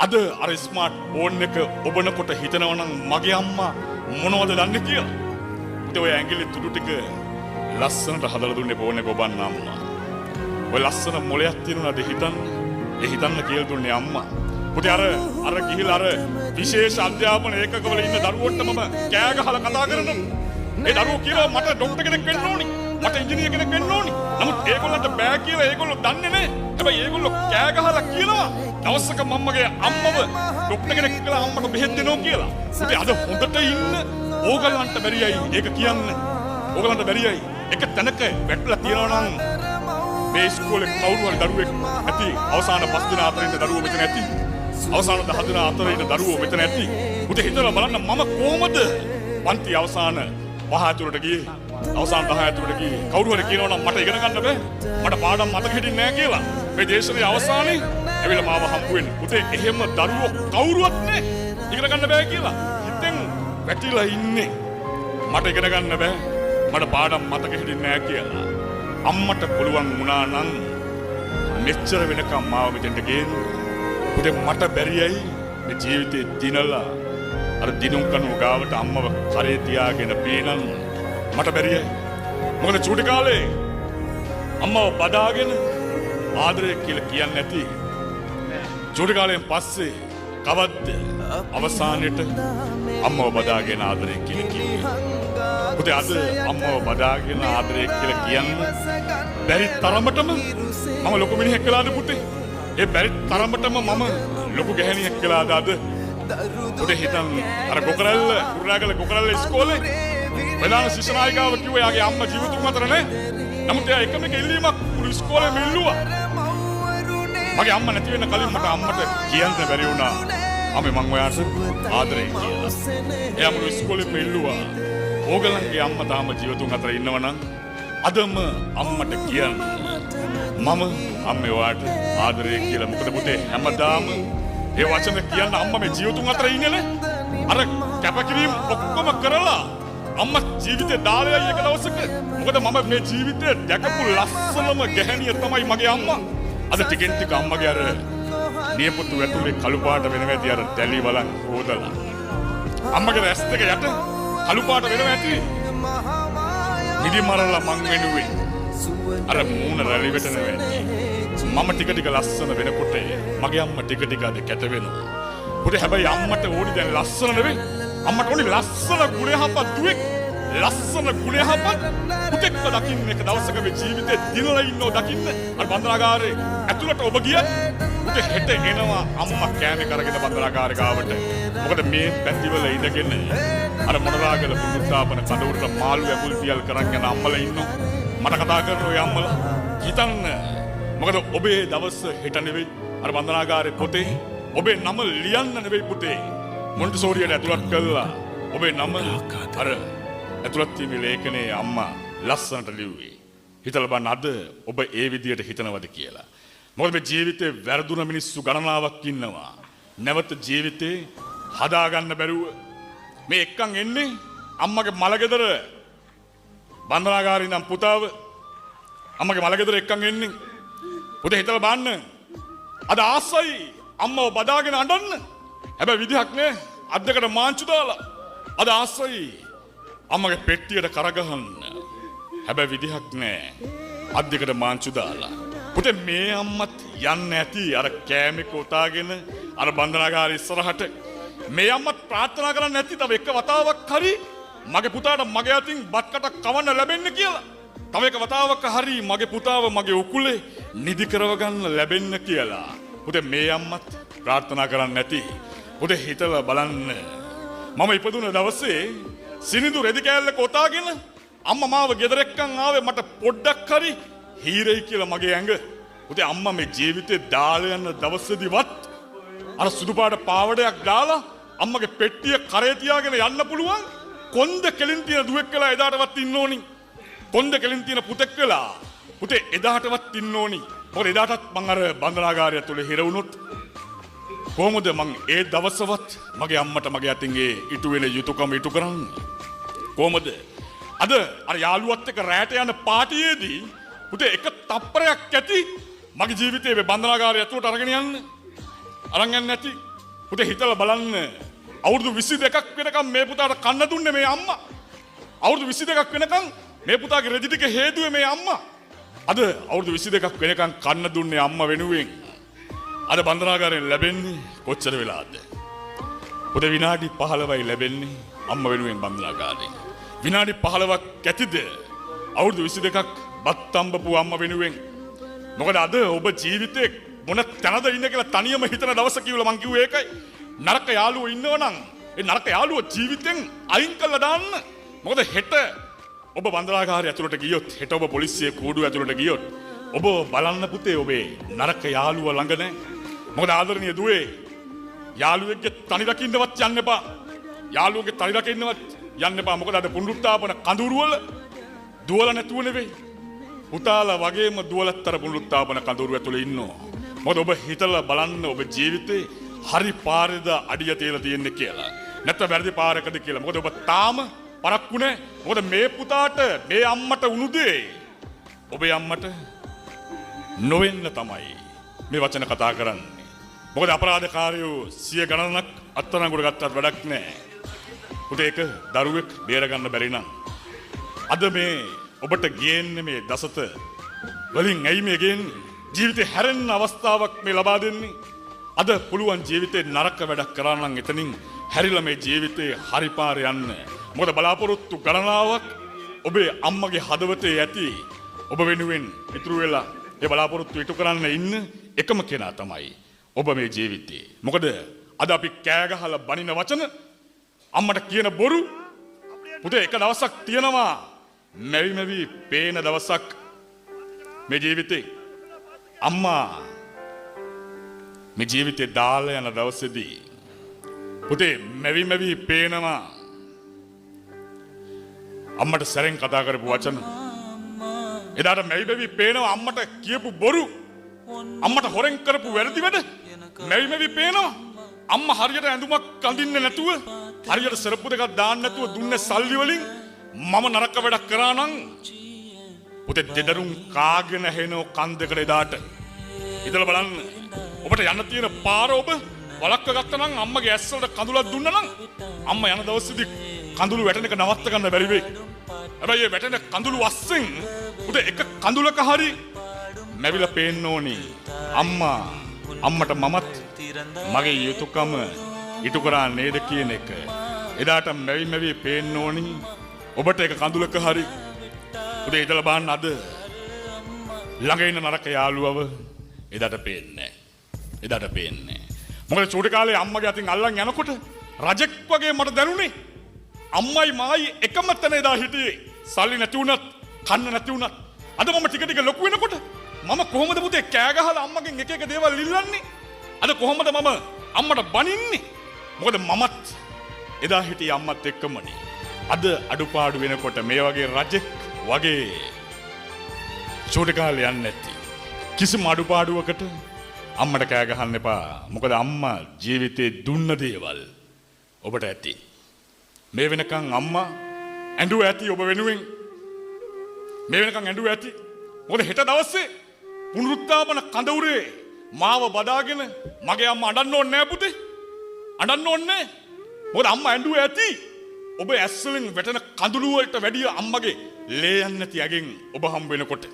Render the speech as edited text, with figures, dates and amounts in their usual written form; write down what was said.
අද අර smart phone එක ඔබනකොට හිතනවා නම් මගේ අම්මා මොනවද දන්නේ කියලා. පුතේ ඔය ඇඟිලි තුඩු ටික ලස්සනට හදලා දුන්නේ ෆෝන් එක ඔබන්න අම්මා. ඔය ලස්සන මොලයක් තියෙනවද හිතන්න? ඒ හිතන්න කියලා දුන්නේ අම්මා. පුතේ අර ගිහිලා අර විශේෂ අධ්‍යාපන ඒකකවල ඉන්න දරුවන්ට මම කෑ ගහලා කතා කරනවා. ඒ දරුවෝ කියනවා මට ડોක්ටර් කෙනෙක් වෙන්න ඕනි. මට ඉංජිනේර කෙනෙක් වෙන්න ඕනි. නමුත් ඒගොල්ලන්ට බෑ කියලා ඒගොල්ලෝ දන්නේ නැහැ. හැබැයි ඒගොල්ලෝ කෑ ගහලා කියනවා දවසක මම්මගේ අම්මව ડોක්ටර් කෙනෙක් කියලා අම්මට බෙහෙත් දෙනවා කියලා. පුතේ අද හොඳට ඉන්න ඕගලන්ට බැරියයි ඒක කියන්න. ඕගලන්ට බැරියයි. එක තැනක වැටලා තියනවා නම් මේ ඉස්කෝලේ කවුරු හරි දරුවෙක් ඇති අවසාන 5 දින අතර ඉන්න දරුවෝ මෙතන ඇති. අවසාන 10 දින අතර ඉන්න දරුවෝ මෙතන ඇති. පුතේ හිතලා බලන්න මම කොහමද පන්ති අවසාන 5 ඇතුළට ගියේ. අවසාන 10 ඇතුළට ගියේ. කවුරු හරි කියනවා නම් මට ඉගෙන ගන්න බෑ. මට පාඩම් මතක හිටින්නේ නැහැ කියලා. මේ දේශනේ අවසානයේ ඇවිල්ලා මාව හම්බ වෙන්නේ. පුතේ එහෙම දරුවෝ කවුරුවත් නැහැ. ඉගෙන ගන්න බෑ කියලා. හිතෙන් වැටිලා ඉන්නේ. මට ඉගෙන ගන්න බෑ. මට පාඩම් මතක හිටින්නේ නැහැ කියලා. අම්මට පුළුවන් වුණා නම් මෙච්චර වෙනකම් මාව මෙතෙන්ට ගේන්න. පුතේ මට බැරියයි මේ ජීවිතේ දිනලා අර දිනුම් කණු ගාවට අම්මව කරේ තියාගෙන පේනන්න. මට බැරියයි. මොකද චූටි කාලේ අම්මව බදාගෙන ආදරය කියලා කියන්නේ නැති. චූටි කාලෙන් පස්සේ කවද්ද අවසානෙට අම්මව බදාගෙන ආදරය කියලා කිව්වේ. පුතේ අද අම්මව බදාගෙන ආදරය කියලා කියන්නේ බැරි තරමටම මම ලොකු මිනිහෙක් වෙලාද පුතේ? ඒ බැරි තරමටම මම ලොකු ගැහණියෙක් වෙලාද අද? පුතේ හිතන්න අර ගොකරල්ල කුරුණාගල ගොකරල්ල ඉස්කෝලේ ප්‍රධාන ශිෂ්‍ය නායිකාව කිව්වා යාගේ අම්මා ජීවිතුන් අතර නේ. නමුත් එයා එකම ඉල්ලීමක් මුළු ඉස්කෝලේ මෙල්ලුවා. මගේ අම්මා නැති වෙන්න කලින් මට අම්මට කියන්න බැරි වුණා. අම්මේ මං ඔයාට ආදරේ කියලා. එයා මුළු ඉස්කෝලේ මෙල්ලුවා. ඕගලන්ගේ අම්මා තාම ජීවිතුන් අතර ඉන්නවනම් අදම අම්මට කියන්න. මම අම්මේ ඔයාට ආදරේ කියලා. මොකද පුතේ හැමදාම ඒ වචන කියන්න අම්මා මේ ජීවිතුන් අතර ඉන්නේනේ. අර කැපකිරීම ඔක්කොම කරලා අම්මා ජීවිතේ දාලයි එක දවසක. මොකද මම මේ ජීවිතේ දැකපු ලස්සනම ගැහණිය තමයි මගේ අම්මා. අද ටිකෙන් ටික අම්මගේ අර නියපොතු ඇතුලේ කළු පාට වෙනවා ඇති අර දැලි බලන් හොදලා. අම්මගේ ඇස් දෙක යට කළු පාට වෙනවා ඇති. නිදි මරලා මං වෙනුවේ. අර මූණ රැලි වෙටනවා. මම ටික ටික ලස්සන වෙනකොට මගේ අම්මා ටික ටික අද කැත වෙනවා. පුතේ හැබැයි අම්මට ඕනි දැන් ලස්සන නෙවෙයි. අම්මට ඕනි ලස්සන ගුණයහපත් දුවෙක්. ලස්සන ගුණයහපත් පුතෙක්ව දකින්න එක දවසක මේ ජීවිතේ දිනලා ඉන්නව දකින්න. අර බන්දනාගාරේ ඇතුළට ඔබ ගියත් පුතේ හෙට එනවා අම්මා කෑමේ කරගෙන බන්දනාගාරේ ගාවට. මොකද මේ පැතිවල ඉඳගෙන අර මොනරාගල පුදුත්තාපන කඩවුරට මාළු ඇඹුල් පියල් කරන් යන අම්මලා ඉන්නවා. මට කතා කරන ඔය අම්මලා හිතන්න. මොකද ඔබේ දවස හෙට නෙවෙයි. අර බන්දනාගාරේ පොතේ ඔබේ නම ලියන්න නෙවෙයි පුතේ. මොන්ටිසෝරියට ඇතුළත් කළා. ඔබේ නම අර ඇතුළත් වීමේ ලේඛනයේ අම්මා ලස්සනට ලිව්වේ. හිතලා බලන්න අද ඔබ ඒ විදියට හිතනවද කියලා. මොකද මේ ජීවිතේ වැරදුන මිනිස්සු ගණනාවක් ඉන්නවා. නැවත ජීවිතේ හදාගන්න බැරුව මේ එක්කන් එන්නේ අම්මගේ මලගෙදර බන්දනාගාරේ ඉඳන් පුතාව අම්මගේ මලගෙදර එක්කන් එන්නේ. පුතේ හිතලා බලන්න අද ආසයි අම්මව බදාගෙන අඬන්න. හැබැයි විදිහක් නෑ. අත් දෙකට මාංචු දාලා අද ආසයි අම්මගේ පෙට්ටියට කරගහන්න. හැබැයි විදිහක් නෑ. අත් දෙකට මාංචු දාලා. පුතේ මේ අම්මත් යන්න ඇති අර කෑමේ කොටාගෙන අර බන්දනාගාර ඉස්සරහට. මේ අම්මත් ප්‍රාර්ථනා කරන්න ඇති තව එක වතාවක් හරි මගේ පුතාට මගේ අතින් බත් කටක් කවන්න ලැබෙන්න කියලා. තව එක වතාවක හරි මගේ පුතාව මගේ උකුලේ නිදි කරව ගන්න ලැබෙන්න කියලා. පුතේ මේ අම්මත් ප්‍රාර්ථනා කරන්න ඇති. පුතේ හිතලා බලන්න. මම ඉපදුන දවසේ සිනිඳු රෙදි කෑල්ල කොටාගෙන අම්මා මාව ගෙදර එක්කන් ආවේ මට පොඩ්ඩක් හරි හීරෙයි කියලා මගේ ඇඟ. පුතේ අම්මා මේ ජීවිතේ දාලා යන දවසේදීවත් අර සුදු පාට පාවඩයක් දාලා අම්මගේ පෙට්ටිය කරේ තියාගෙන යන්න පුළුවන් කොන්ද කෙලින් තියෙන දුවෙක් වෙලා එදාටවත් ඉන්න ඕනි. කොන්ද කෙලින් තියෙන පුතෙක් වෙලා පුතේ එදාටවත් ඉන්න ඕනි. මොකද එදාටත් මං අර බන්දනාගාරය තුලේ හිර වුණොත් කොහොමද මං ඒ දවසවත් මගේ අම්මට මගේ අතින් ඒ ඉටු වෙන යුතුයකම ඉටු කරන්නේ? කොහොමද? අද අර යාළුවත් එක්ක රැට යන පාටියේදී පුතේ එක තප්පරයක් ඇති මගේ ජීවිතේ මේ බන්දනාගාරය ඇතුළට අරගෙන යන්න. අරන් යන්නේ නැති. පුතේ හිතලා බලන්න අවුරුදු 22ක් වෙනකම් මේ පුතාට කන්න දුන්නේ මේ අම්මා. අවුරුදු 22ක් වෙනකම් මේ පුතාගේ රෙදි ටික හේදුවේ මේ අම්මා. අද අවුරුදු 22ක් වෙනකම් කන්න දුන්නේ අම්මා වෙනුවෙන්. අද බන්ධනාගාරයෙන් ලැබෙන්නේ කොච්චර වෙලාද? පුතේ විනාඩි 15යි ලැබෙන්නේ අම්මා වෙනුවෙන් බන්ධනාගාරයෙන්. විනාඩි 15ක් ඇතිද අවුරුදු 22ක් බත් අම්බපු අම්මා වෙනුවෙන්. මොකද අද ඔබ ජීවිතේ මොන තැනද ඉන්නේ කියලා තනියම හිතන දවස කියලා මං කිව්වේ ඒකයි. නරක යාළුවෝ ඉන්නවනම් ඒ නරක යාළුවෝ ජීවිතෙන් අයින් කළා දාන්න. මොකද හෙට ඔබ බන්ධනාගාරය ඇතුළට ගියොත්, හෙට ඔබ පොලිසිය කූඩුව ඇතුළට ගියොත් ඔබ බලන්න පුතේ ඔබේ නරක යාළුවා ළඟ නැහැ. මොකද ආදරණීය දුවේ යාළුවෙක්ගේ තනි රකින්නවත් යන්න එපා. යාළුවගේ තනි රකින්නවත් යන්න එපා. මොකද අද පුනරුත්ථාපන කඳුරු වල දුවල නැතුව නෙවෙයි. පුතාලා වගේම දුවලත්තර පුනරුත්ථාපන කඳුරු ඇතුළේ ඉන්නවා. මොකද ඔබ හිතලා බලන්න ඔබ ජීවිතේ හරි පාරේද අඩිය තියලා තියෙන්නේ කියලා. නැත්නම් වැරදි පාරකද කියලා. මොකද ඔබ තාම පරක්කු නැහැ. මොකද මේ පුතාට මේ අම්මට උණු දේ ඔබේ අම්මට නොවෙන්න තමයි මේ වචන කතා කරන්නේ. මොකද අපරාධකාරයෝ 100 ගණනක් අත්අඩංගුවට ගත්තත් වැඩක් නැහැ. පුතේ ඒක දරුවෙක් බේර ගන්න බැරි නම් අද මේ ඔබට ගේන්නේ මේ දසත වලින් ඇයි මේ ගේන්නේ? ජීවිතේ හැරෙන්න අවස්ථාවක් මේ ලබා දෙන්නේ. අද පුළුවන් ජීවිතේ නරක වැඩක් කරා නම් එතනින් හැරිලා මේ ජීවිතේ හරි පාරේ යන්න. මොකද බලාපොරොත්තු ගණනාවක් ඔබේ අම්මගේ හදවතේ ඇති. ඔබ වෙනුවෙන් ඉතුරු වෙලා ඒ බලාපොරොත්තු ඉටු කරන්න ඉන්න එකම කෙනා තමයි ඔබ මේ ජීවිතේ. මොකද අද අපි කෑ ගහලා බනින වචන, අම්මට කියන බොරු, පුතේ එක දවසක් තියෙනවා මෙවි පේන දවසක් මේ ජීවිතේ. අම්මා මේ ජීවිතේ දාලා යන දවසේදී පුතේ මෙවි පේනවා අම්මට සැරෙන් කතා කරපු වචන. එදාට මෙවි පේනවා අම්මට කියපු බොරු, අම්මට හොරෙන් කරපු වැරදි වැඩ මෙවි පේනවා. අම්මා හරියට ඇඳුමක් අඳින්නේ නැතුව, හරියට සරප්පු දෙකක් දාන්න නැතුව දුන්නේ සල්ලි වලින් මම නරක වැඩක් කරා නම් පුතේ දෙදරුම් කාගෙන හෙනෝ කන් දෙකට එදාට. ඉතල බලන්න ඔබට යන්න තියෙන පාර ඔබ වලක්ව ගත්තා නම් අම්මගේ ඇස් වලට කඳුලක් දුන්නා නම් අම්මා යන දවසේදී කඳුළු වැටෙන එක නවත්ත ගන්න බැරි වෙයි. හැබැයි මේ වැටෙන කඳුළු අස්සෙන් පුතේ එක කඳුලක හරි මැවිලා පේන්න ඕනි. අම්මට මමත් මගේ යුතුයකම ඉටු කරා නේද කියන එක. එදාට මැවි පේන්න ඕනි. ඔබට එක කඳුලක හරි පුතේ ඉතලා බලන්න අද ළඟ ඉන්න නරක යාළුවව එදාට පේන්නේ. මොකද චූටි කාලේ අම්මගේ අතින් අල්ලන් යනකොට රජෙක් වගේ මට දැනුනේ. අම්මයි මායි එකම තැන එදා හිටියේ. සල්ලි නැති වුණත්, කන්න නැති වුණත්. අද මම ටික ටික ලොකු වෙනකොට මම කොහොමද පුතේ කෑ ගහලා අම්මගෙන් එක එක දේවල් ඉල්ලන්නේ? අද කොහොමද මම අම්මට බනින්නේ? මොකද මමත් එදා හිටියේ අම්මත් එක්කමනේ. අද අඩුපාඩු වෙනකොට මේ වගේ රජෙක් වගේ චූටි කාලේ යන්නේ නැති කිසිම අඩුපාඩුවකට අම්මට කෑ ගහන්න එපා. මොකද අම්මා ජීවිතේ දුන්න දේවල් ඔබට ඇති. මේ වෙනකන් අම්මා ඇඬුව ඇති ඔබ වෙනුවෙන්. මේ වෙනකන් ඇඬුව ඇති. මොකද හෙට දවසේ පුනරුත්ථාපන කඳවුරේ මාව බදාගෙන මගේ අම්මා අඬන්න ඕනේ නෑ පුතේ. අඬන්න ඕනේ. මොකද අම්මා ඇඬුව ඇති. ඔබ ඇස් වලින් වැටෙන කඳුළු වලට වැඩිය අම්මගේ ලේ යන්නේ නැති යගෙන් ඔබ හම්බ වෙනකොට.